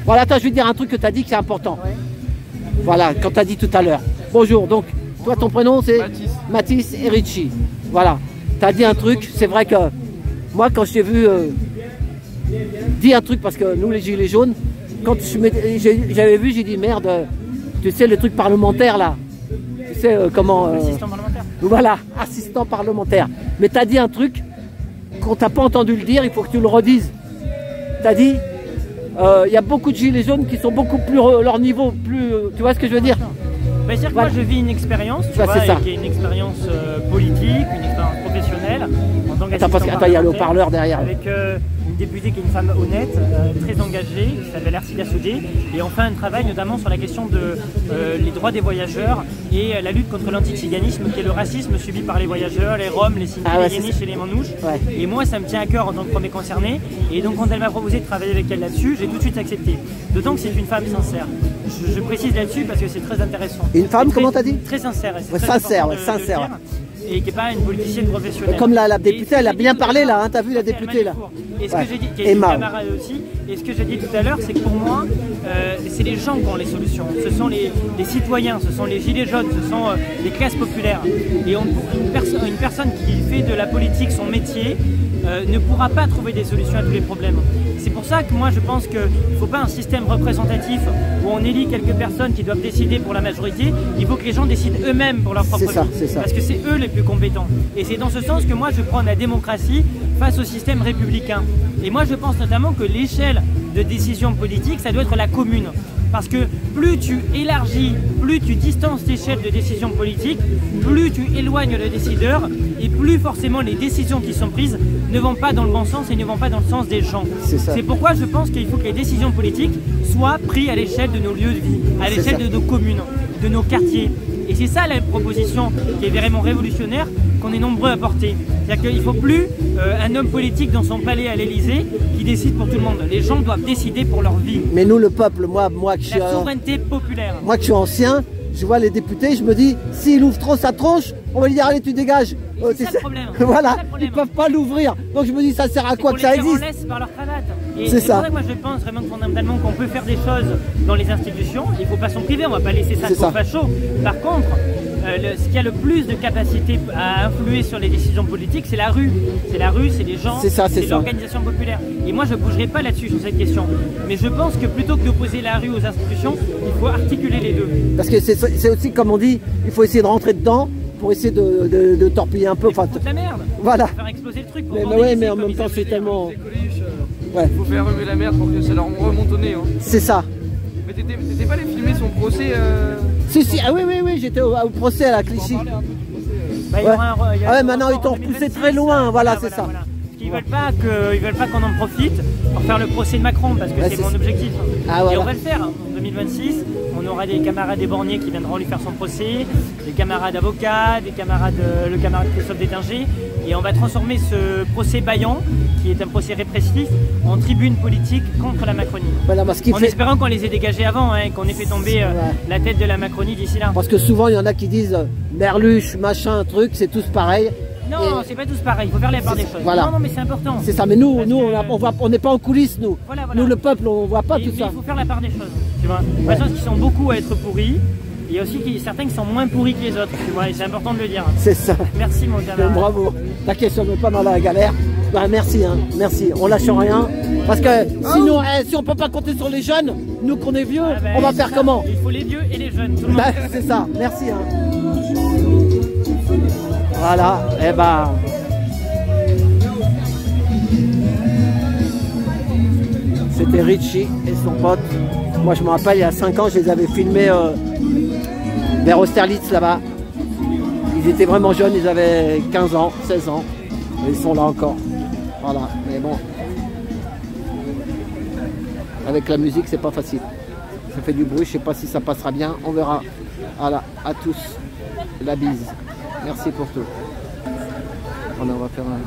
Voilà, attends, je vais te dire un truc que tu as dit qui est important. Ouais. Voilà, quand tu as dit tout à l'heure. Bonjour, donc, toi, ton prénom, c'est Mathis et Richie. Voilà, tu as dit un truc, c'est vrai que moi, quand je t'ai vu dire un truc, parce que nous, les gilets jaunes, quand j'avais vu, j'ai dit, merde, tu sais, le truc parlementaire, là. Tu sais, comment... Assistant parlementaire. Voilà, assistant parlementaire. Mais tu as dit un truc qu'on t'a pas entendu le dire, il faut que tu le redises. Tu as dit, il y a beaucoup de gilets jaunes qui sont beaucoup plus, leur niveau, plus... tu vois ce que je veux dire? C'est-à-dire que moi je vis une expérience, tu vois, qui est une expérience politique, une expérience professionnelle. En tant attends, il y a le haut-parleur derrière. Avec une députée qui est une femme honnête, très engagée, qui s'appelle Ercilia Soudé. Et on fait un travail notamment sur la question des droits des voyageurs et la lutte contre l'antiziganisme, qui est le racisme subi par les voyageurs, les Roms, les Sinti, les Yéniches et les Manouches. Ouais. Et moi ça me tient à cœur en tant que premier concerné. Et donc quand elle m'a proposé de travailler avec elle là-dessus, j'ai tout de suite accepté. D'autant que c'est une femme sincère. Je précise là-dessus parce que c'est très intéressant. Une femme, comment t'as dit? Très sincère. Ouais, sincère, sincère. Et qui n'est pas une politicienne professionnelle. Comme la députée, elle a bien parlé là, hein, t'as vu la députée là. Et ce que j'ai dit, qui est une camarade aussi, et ce que j'ai dit tout à l'heure, c'est que pour moi, c'est les gens qui ont les solutions. Ce sont les citoyens, ce sont les gilets jaunes, ce sont les classes populaires. Et une personne qui fait de la politique son métier ne pourra pas trouver des solutions à tous les problèmes. C'est pour ça que moi je pense qu'il ne faut pas un système représentatif où on élit quelques personnes qui doivent décider pour la majorité. Il faut que les gens décident eux-mêmes pour leur propre vie. Parce que c'est eux les plus compétents. Et c'est dans ce sens que moi je prends la démocratie face au système républicain. Et moi je pense notamment que l'échelle de décision politique, ça doit être la commune. Parce que plus tu élargis, plus tu distances l'échelle de décision politique, plus tu éloignes le décideur et plus forcément les décisions qui sont prises ne vont pas dans le bon sens et ne vont pas dans le sens des gens. C'est pourquoi je pense qu'il faut que les décisions politiques soient prises à l'échelle de nos lieux de vie, à l'échelle de nos communes, de nos quartiers. Et c'est ça la proposition qui est vraiment révolutionnaire, qu'on est nombreux à porter. C'est-à-dire qu'il ne faut plus un homme politique dans son palais à l'Elysée qui décide pour tout le monde. Les gens doivent décider pour leur vie. Mais nous, le peuple, moi qui suis... La souveraineté populaire. Moi qui suis ancien, je vois les députés, je me dis, s'il ouvre trop sa tronche, on va lui dire, allez, tu dégages. C'est ça le problème. Voilà, ils ne peuvent pas l'ouvrir. Donc je me dis, ça sert à quoi que ça existe? On laisse par leur cravate. C'est ça. Pour ça que moi je pense vraiment fondamentalement qu'on peut faire des choses dans les institutions. Il ne faut pas s'en priver, on ne va pas laisser ça pour facho. Par contre, ce qui a le plus de capacité à influer sur les décisions politiques, c'est la rue. C'est la rue, c'est les gens, c'est l'organisation populaire. Et moi je ne bougerai pas là-dessus sur cette question. Mais je pense que plutôt que d'opposer la rue aux institutions, il faut articuler les deux. Parce que c'est aussi, comme on dit, il faut essayer de rentrer dedans pour essayer de torpiller un peu. Enfin, la merde. Voilà. Faire exploser le truc. Mais en même temps c'est tellement... Il faut faire remuer la merde pour que ça leur remonte au nez. Hein. C'est ça. Mais t'étais pas allé filmer son procès Si, ah oui, j'étais au procès à la Clichy. Maintenant ils t'ont repoussé très loin, voilà, c'est ça. Voilà. Ils veulent pas qu'on en profite pour faire le procès de Macron, parce que c'est mon objectif. Et on va le faire en 2026. On aura des camarades des borniers qui viendront lui faire son procès, des camarades avocats, le camarade Christophe Détinger, et on va transformer ce procès Bayon, qui est un procès répressif, en tribune politique contre la Macronie. Voilà, en espérant qu'on les ait dégagés avant, qu'on ait fait tomber la tête de la Macronie d'ici là. Parce que souvent il y en a qui disent Merluche, machin, truc, c'est tous pareil. Non, c'est pas tous pareil, il faut faire la part des choses. Voilà. Non, mais c'est important. C'est ça, mais nous on n'est pas en coulisses, nous. Voilà. Nous, le peuple, on voit pas tout ça. Il faut faire la part des choses, tu vois. Il y a des gens qui sont beaucoup à être pourris, il y a aussi certains qui sont moins pourris que les autres, tu vois, et c'est important de le dire. C'est ça. Merci mon camarade. Bravo. T'inquiète, on n'est pas dans la galère. Merci, merci. On lâche rien. Parce que sinon, si on peut pas compter sur les jeunes, nous qu'on est vieux, on va faire comment? Il faut les vieux et les jeunes, tout le monde. C'est ça, merci. Voilà, c'était Richie et son pote. Moi je me rappelle, il y a 5 ans, je les avais filmés vers Austerlitz là-bas. Ils étaient vraiment jeunes, ils avaient 15 ans, 16 ans. Et ils sont là encore. Voilà, mais bon. Avec la musique, c'est pas facile. Ça fait du bruit, je sais pas si ça passera bien, on verra. Voilà, à tous, la bise. Merci pour tout. On va faire un...